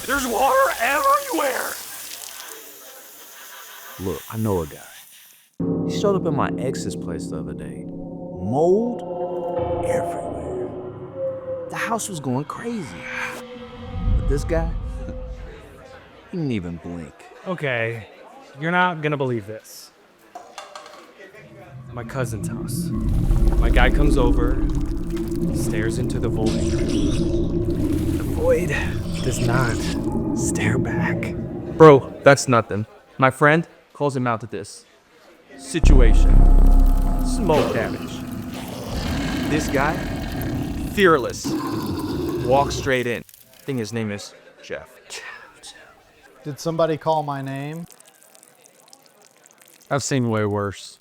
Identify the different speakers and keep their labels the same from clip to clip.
Speaker 1: There's water everywhere!
Speaker 2: Look, I know a guy. He showed up at my ex's place the other day. Mold everywhere. The house was going crazy. But this guy, he didn't even blink.
Speaker 1: Okay, you're not gonna believe this. My cousin's house. My guy comes over, stares into the void. The void does not stare back. Bro, that's nothing. My friend calls him out to this. Situation. Smoke damage. This guy, fearless. Walks straight in. I think his name is Jeff.
Speaker 3: Did somebody call my name?
Speaker 1: I've seen way worse.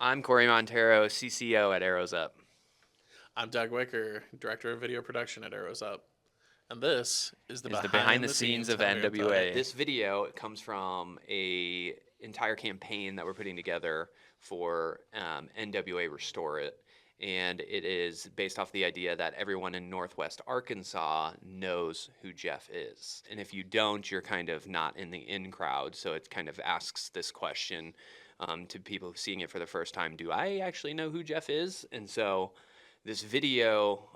Speaker 4: I'm Cory Montero, CCO at Arrows Up.
Speaker 5: I'm Doug Wicker, Director of Video Production at Arrows Up. And this is the
Speaker 4: behind the scenes of NWA.
Speaker 5: This
Speaker 4: This video comes from a entire campaign that we're putting together for NWA Restore-It. And it is based off the idea that everyone in Northwest Arkansas knows who Jeff is. And if you don't, you're kind of not in the in crowd. So it kind of asks this question to people seeing it for the first time. Do I actually know who Jeff is? And so this video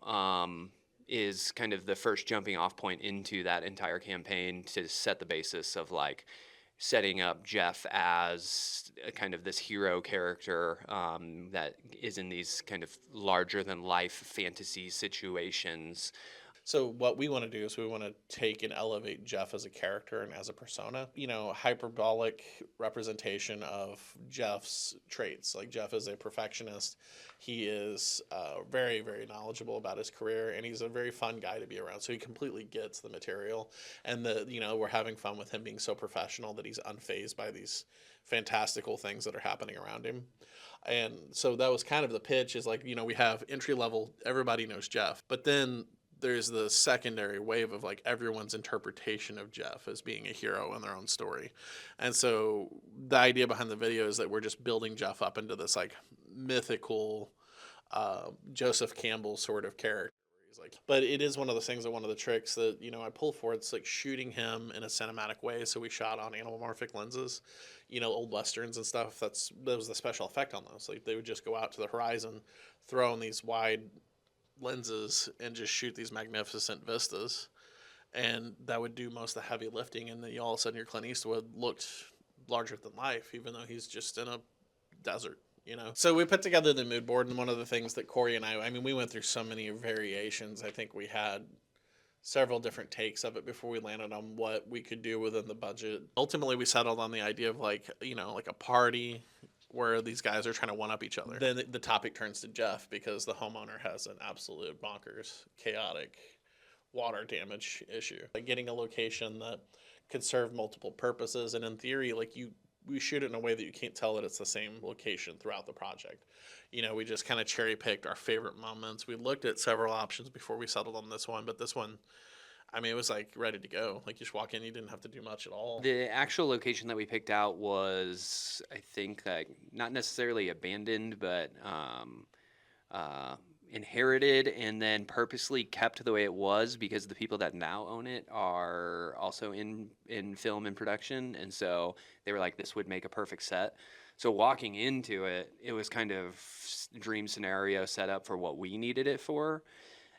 Speaker 4: is kind of the first jumping off point into that entire campaign to set the basis of like setting up Jeff as a kind of this hero character that is in these kind of larger than life fantasy situations.
Speaker 5: So what we want to do is we want to take and elevate Jeff as a character and as a persona. You know, hyperbolic representation of Jeff's traits. Like Jeff is a perfectionist. He is very, very knowledgeable about his career, and he's a very fun guy to be around. So he completely gets the material, and we're having fun with him being so professional that he's unfazed by these fantastical things that are happening around him. And so that was kind of the pitch. Is like, we have entry level. Everybody knows Jeff, but then there's the secondary wave of like everyone's interpretation of Jeff as being a hero in their own story. And so the idea behind the video is that we're just building Jeff up into this like mythical Joseph Campbell sort of character. But it is one of those things that one of the tricks that, I pull for, it's like shooting him in a cinematic way. So we shot on anamorphic lenses, old Westerns and stuff. That was the special effect on those. Like they would just go out to the horizon, throw in these wide lenses and just shoot these magnificent vistas, and that would do most of the heavy lifting, and then all of a sudden your Clint Eastwood looked larger than life, even though he's just in a desert. So we put together the mood board, and one of the things that Cory and I mean, we went through so many variations. I think we had several different takes of it before we landed on what we could do within the budget. Ultimately, we settled on the idea of like a party where these guys are trying to one-up each other. Then the topic turns to Jeff because the homeowner has an absolute bonkers, chaotic water damage issue. Like getting a location that could serve multiple purposes, and in theory, we shoot it in a way that you can't tell that it's the same location throughout the project. We just kind of cherry-picked our favorite moments. We looked at several options before we settled on this one, but this one, it was like ready to go. Like you just walk in, you didn't have to do much at all.
Speaker 4: The actual location that we picked out was, I think, not necessarily abandoned, but inherited and then purposely kept the way it was because the people that now own it are also in film and production. And so they were like, this would make a perfect set. So walking into it, it was kind of dream scenario set up for what we needed it for.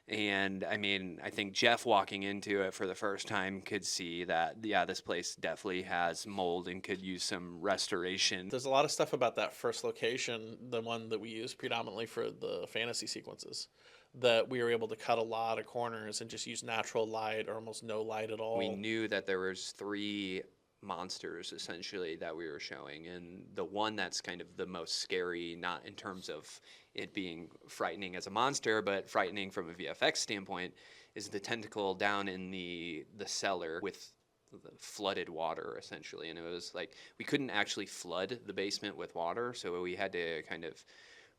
Speaker 4: And I think Jeff walking into it for the first time could see that, yeah, this place definitely has mold and could use some restoration.
Speaker 5: There's a lot of stuff about that first location, the one that we used predominantly for the fantasy sequences, that we were able to cut a lot of corners and just use natural light or almost no light at all.
Speaker 4: We knew that there was 3 monsters essentially that we were showing, and the one that's kind of the most scary, not in terms of it being frightening as a monster, but frightening from a VFX standpoint, is the tentacle down in the cellar with the flooded water essentially. And it was like we couldn't actually flood the basement with water, so we had to kind of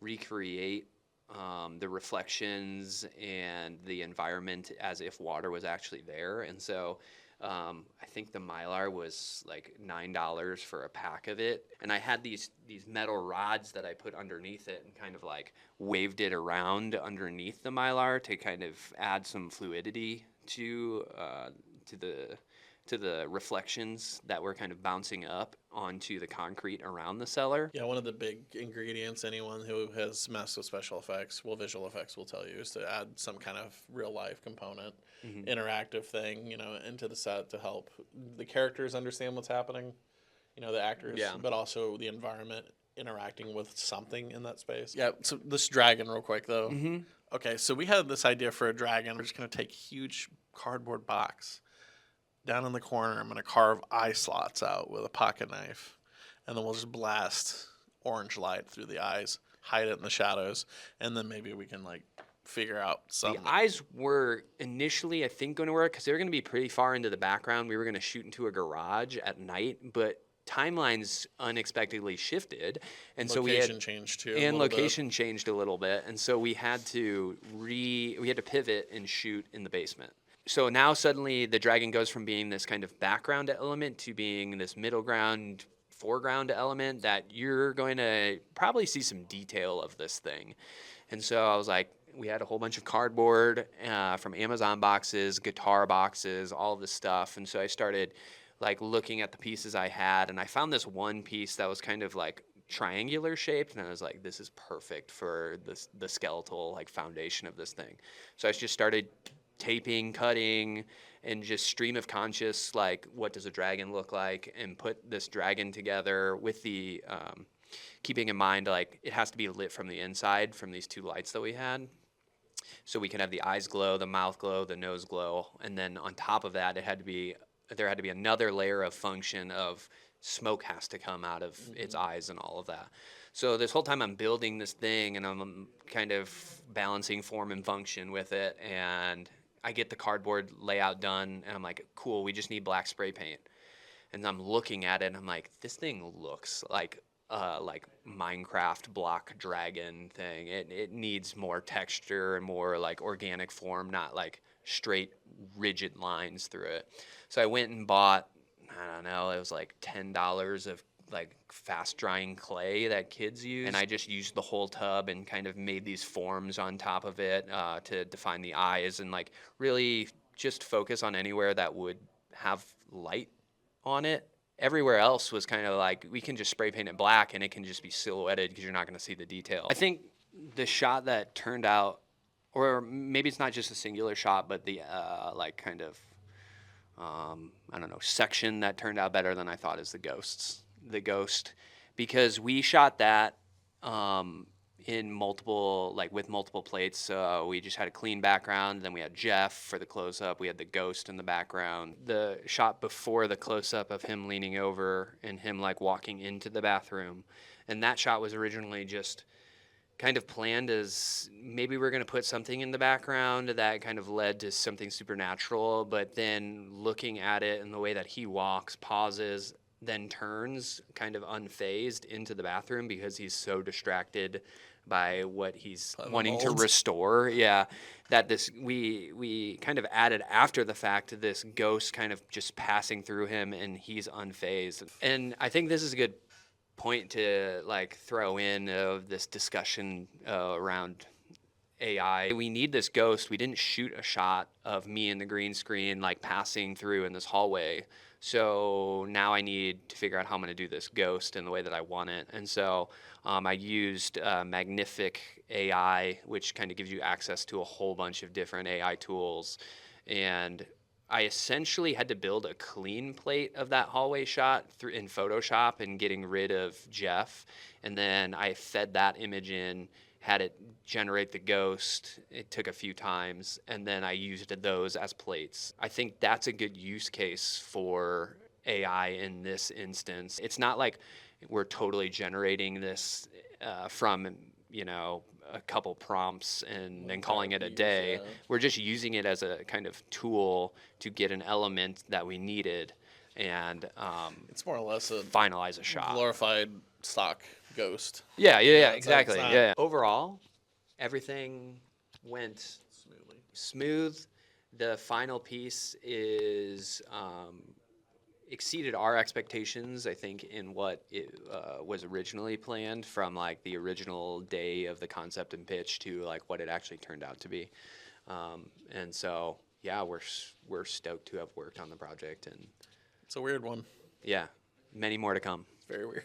Speaker 4: recreate the reflections and the environment as if water was actually there. And so I think the Mylar was like $9 for a pack of it, and I had these metal rods that I put underneath it and kind of like waved it around underneath the Mylar to kind of add some fluidity to the reflections that were kind of bouncing up onto the concrete around the cellar.
Speaker 5: Yeah, one of the big ingredients anyone who has messed with special effects, well, visual effects will tell you, is to add some kind of real life component, interactive thing, into the set to help the characters understand what's happening, the actors, but also the environment interacting with something in that space. Yeah, so this dragon real quick though. Okay, so we had this idea for a dragon. We're just going to take a huge cardboard box. Down in the corner, I'm going to carve eye slots out with a pocket knife. And then we'll just blast orange light through the eyes, hide it in the shadows, and then maybe we can, figure out something.
Speaker 4: The eyes were initially, I think, going to work because they were going to be pretty far into the background. We were going to shoot into a garage at night, but timelines unexpectedly shifted. And so
Speaker 5: location changed, too.
Speaker 4: And location changed a little bit. And so we had to pivot and shoot in the basement. So now suddenly the dragon goes from being this kind of background element to being this middle ground, foreground element that you're going to probably see some detail of this thing. And so I was like, we had a whole bunch of cardboard from Amazon boxes, guitar boxes, all of this stuff. And so I started looking at the pieces I had, and I found this one piece that was kind of triangular shaped, and I was like, this is perfect for the skeletal foundation of this thing. So I just started taping, cutting, and just stream of conscious, what does a dragon look like, and put this dragon together with the keeping in mind it has to be lit from the inside from these two lights that we had, so we can have the eyes glow, the mouth glow, the nose glow, and then on top of that there had to be another layer of function of smoke has to come out of its eyes and all of that. So this whole time I'm building this thing and I'm kind of balancing form and function with it, and I get the cardboard layout done, and I'm like, cool, we just need black spray paint. And I'm looking at it, and I'm like, this thing looks like Minecraft block dragon thing. It needs more texture and more organic form, not straight rigid lines through it. So I went and bought, I don't know, it was $10 of fast drying clay that kids use, and I just used the whole tub and kind of made these forms on top of it to define the eyes, and really just focus on anywhere that would have light on it. Everywhere else was kind of we can just spray paint it black and it can just be silhouetted because you're not going to see the detail. I think the shot that turned out, or maybe it's not just a singular shot, but the kind of I don't know, section that turned out better than I thought is the ghost, because we shot that in multiple, with multiple plates. So we just had a clean background, then we had Jeff for the close-up, we had the ghost in the background. The shot before the close-up of him leaning over and him walking into the bathroom, and that shot was originally just kind of planned as maybe we're going to put something in the background that kind of led to something supernatural, but then looking at it and the way that he walks, pauses, then turns kind of unfazed into the bathroom because he's so distracted by what he's wanting to restore. Yeah, that we kind of added after the fact this ghost kind of just passing through him and he's unfazed. And I think this is a good point to throw in of this discussion around AI. We need this ghost. We didn't shoot a shot of me in the green screen passing through in this hallway. So now I need to figure out how I'm going to do this ghost in the way that I want it. And so I used Magnific AI, which kind of gives you access to a whole bunch of different AI tools. And I essentially had to build a clean plate of that hallway shot in Photoshop and getting rid of Jeff. And then I fed that image in, had it generate the ghost. It took a few times, and then I used those as plates. I think that's a good use case for AI in this instance. It's not like we're totally generating this from, a couple prompts and then calling it a day. Yeah. We're just using it as a kind of tool to get an element that we needed, and
Speaker 5: it's more or less a
Speaker 4: finalize a shot.
Speaker 5: Glorified stock ghost.
Speaker 4: Yeah, exactly. Yeah. Overall, everything went smooth. The final piece is exceeded our expectations, I think, in what it was originally planned, from like the original day of the concept and pitch to like what it actually turned out to be. And so, yeah, we're stoked to have worked on the project, and
Speaker 5: It's a weird one.
Speaker 4: yeah, many more to come.
Speaker 5: It's very weird.